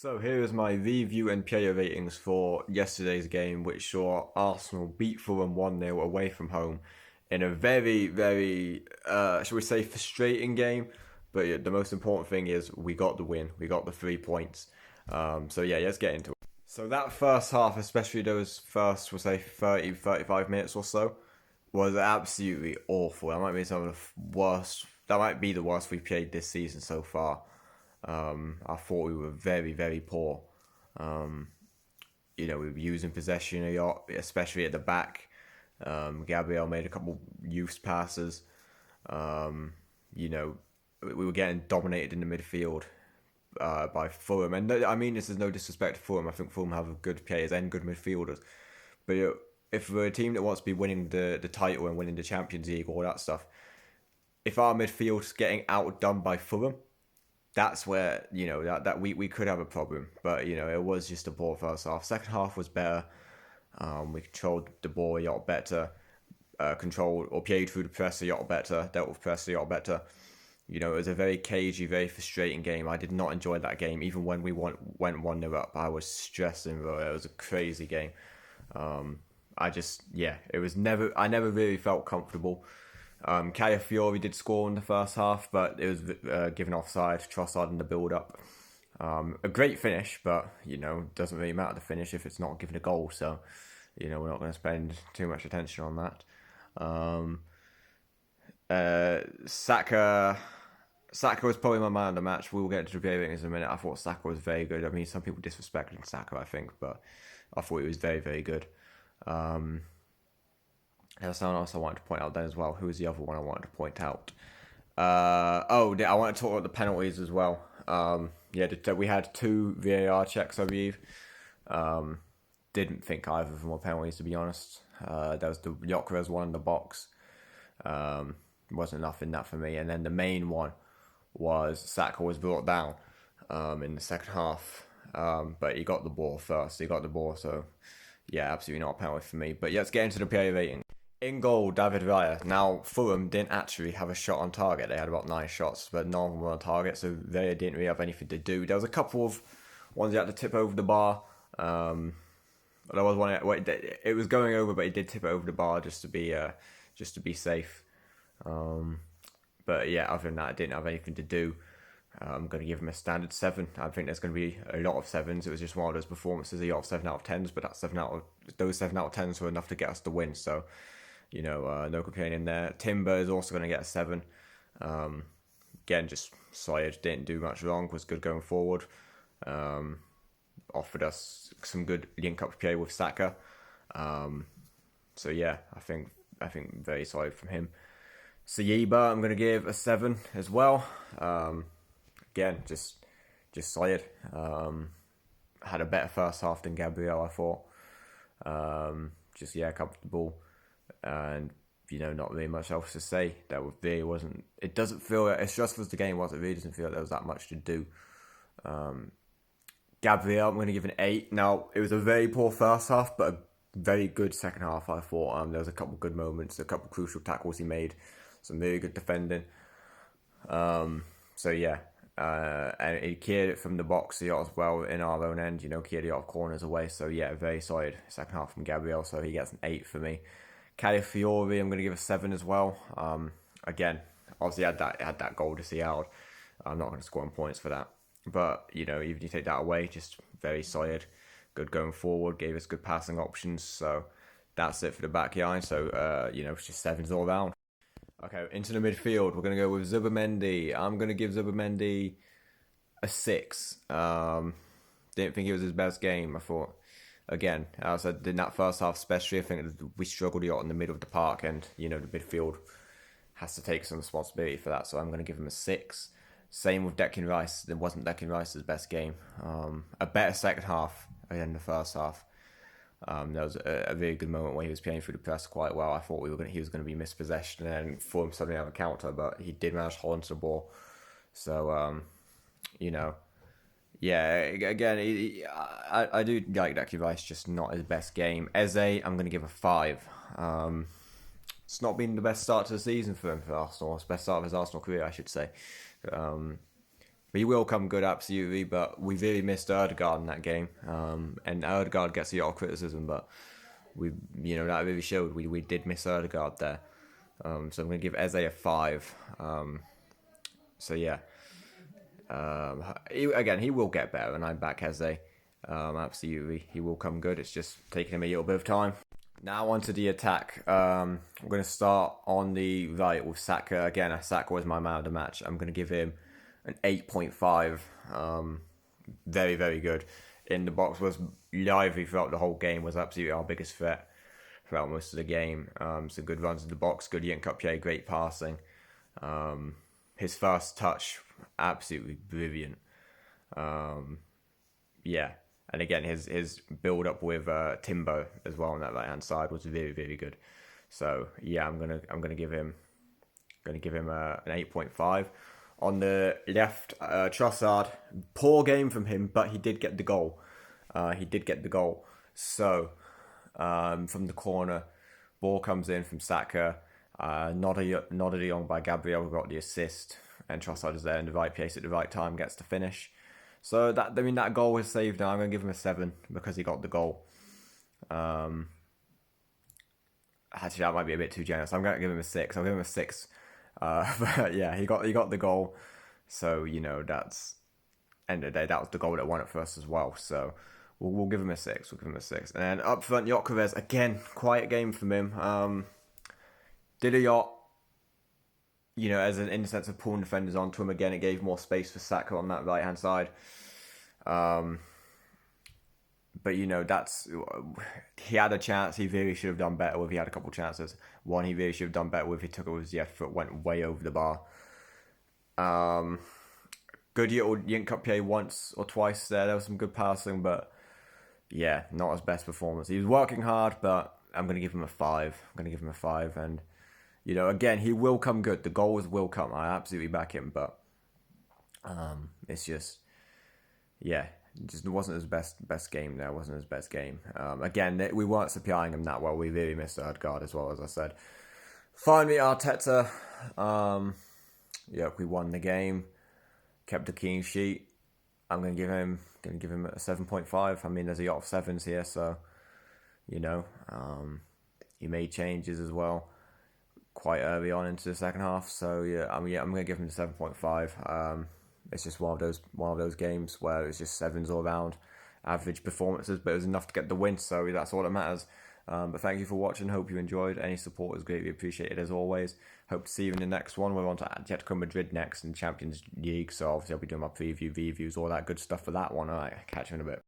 So here is my review and player ratings for yesterday's game, which saw Arsenal beat Fulham 1-0 away from home in a very, shall we say, frustrating game. But yeah, the most important thing is we got the win. We got the 3 points. So let's get into it. So that first half, especially those first, we'll say 30, 35 minutes or so, was absolutely awful. That might be some of the worst. That might be the worst we've played this season so far. I thought we were very poor. We were using possession a lot, especially at the back. Gabriel made a couple youth passes. We were getting dominated in the midfield by Fulham. And I mean, this is no disrespect to Fulham. I think Fulham have good players and good midfielders. But if we're a team that wants to be winning the title and winning the Champions League, all that stuff, if our midfield's getting outdone by Fulham, that's where that we could have a problem. But it was just a poor first half. Second half was better. We controlled the ball a lot better, controlled or played through the press a lot better, dealt with press a lot better. It was a very cagey, very frustrating game. I did not enjoy that game. Even when we went 1-0 up, I was stressing, bro. It was a crazy game. It was never. I never really felt comfortable. Fiore did score in the first half, but it was given offside. Trossard in the build-up. A great finish, but, doesn't really matter the finish if it's not given a goal. So, we're not going to spend too much attention on that. Saka was probably my man of the match. We will get to the ratings in a minute. I thought Saka was very good. I mean, some people disrespected Saka, I think, but I thought he was very good. There's someone else I wanted to point out then as well. Who was the other one I wanted to point out? I want to talk about the penalties as well. We had 2 VAR checks, I believe. Didn't think either of them were penalties, to be honest. There was the Gyökeres one in the box. Wasn't enough in that for me. And then the main one was Saka was brought down in the second half. But he got the ball first. So yeah, absolutely not a penalty for me. But let's get into the player rating. In goal, David Raya. Now, Fulham didn't actually have a shot on target. They had about 9 shots, but none of them were on target, so they didn't really have anything to do. There was a couple of ones he had to tip over the bar. There was one. It was going over, but he did tip it over the bar just to be safe. But yeah, other than that, it didn't have anything to do. I'm going to give him a standard 7. I think there's going to be a lot of 7s. It was just one of those performances, a lot of 7 out of 10s, but those 7 out of 10s were enough to get us the win. So, no complaining there. Timber is also going to get a 7. Again, just solid, didn't do much wrong, was good going forward. Offered us some good link-up play with Saka. So yeah, I think very solid from him. Saliba, I'm going to give a 7 as well. Again, just solid. Had a better first half than Gabriel, I thought. Comfortable. And, not really much else to say. Really wasn't... It doesn't feel... As stressful as the game was, it really doesn't feel like there was that much to do. Gabriel, I'm going to give an 8. Now, it was a very poor first half, but a very good second half, I thought. There was a couple good moments, a couple crucial tackles he made. Some really good defending. And he cleared it from the box a lot as well in our own end, cleared a lot of corners away. So yeah, very solid second half from Gabriel, so he gets an 8 for me. Fiore, I'm going to give a 7 as well. Again, obviously had that goal to see out. I'm not going to score on points for that. But, even if you take that away, just very solid. Good going forward, gave us good passing options. So that's it for the back line. So, it's just 7s all round. Okay, into the midfield, we're going to go with Zubimendi. I'm going to give Zubimendi a 6. Didn't think it was his best game. I thought, again, as I said, in that first half especially, I think we struggled a lot in the middle of the park, and, the midfield has to take some responsibility for that, so I'm going to give him a 6. Same with Declan Rice. It wasn't Declan Rice's best game. A better second half than the first half. There was a really good moment where he was playing through the press quite well. I thought he was going to be mispossessed and then Fulham suddenly have a counter, but he did manage to hold onto the ball. So, again, I do like Declan Rice, just not his best game. Eze, I'm going to give a 5. It's not been the best start to the season for him for Arsenal. It's the best start of his Arsenal career, I should say. He will come good, absolutely, but we really missed Erdegaard in that game. And Erdegaard gets a lot of criticism, but that really showed we did miss Erdegaard there. So I'm going to give Eze a 5. So yeah, he will get better, and I'm back Eze. Absolutely, he will come good. It's just taking him a little bit of time. Now onto the attack. I'm going to start on the right with Saka. Again, Saka was my man of the match. I'm going to give him an 8.5. Very, very good. In the box, was lively throughout the whole game, was absolutely our biggest threat throughout most of the game. Some good runs in the box, good Link up play, great passing. His first touch, absolutely brilliant. Yeah. And again, his build up with Timbo as well on that right hand side was really, really good. So yeah, I'm gonna give him an 8.5. On the left, Trossard, poor game from him, but he did get the goal. So from the corner, ball comes in from Saka, nodded along by Gabriel, who got the assist, and Trossard is there in the right place at the right time, gets the finish. So that goal was saved. Now I'm going to give him a 7 because he got the goal. Actually, that might be a bit too generous. I'm going to give him a 6. I'll give him a 6. But yeah, he got the goal. So that's end of the day. That was the goal that won it for us as well. So we'll give him a 6. And then up front, Gyökeres, again, quiet game from him. Did a lot. As in the sense of pulling defenders onto him again, it gave more space for Saka on that right hand side. But he had a chance. He really should have done better with. He had a couple of chances. One he really should have done better with. He took it with his left foot, went way over the bar. Good little Link up play once or twice there. There was some good passing, but yeah, not his best performance. He was working hard, but I'm going to give him a 5. And again, he will come good. The goals will come. I absolutely back him, but it's just, yeah, it just wasn't his best game there. Wasn't his best game. Again, we weren't supplying him that well. We really missed Erdegaard as well, as I said. Finally, Arteta. We won the game, kept a clean sheet. I'm gonna give him a 7.5. I mean, there's a lot of 7s here, so he made changes as well quite early on into the second half. So yeah, I'm gonna give him a 7.5. It's just one of those games where it's just 7s all around, average performances, but it was enough to get the win. So that's all that matters. But thank you for watching. Hope you enjoyed. Any support is greatly appreciated as always. Hope to see you in the next one. We're on to Atletico Madrid next in Champions League. So obviously I'll be doing my previews, all that good stuff for that one. All right, catch you in a bit.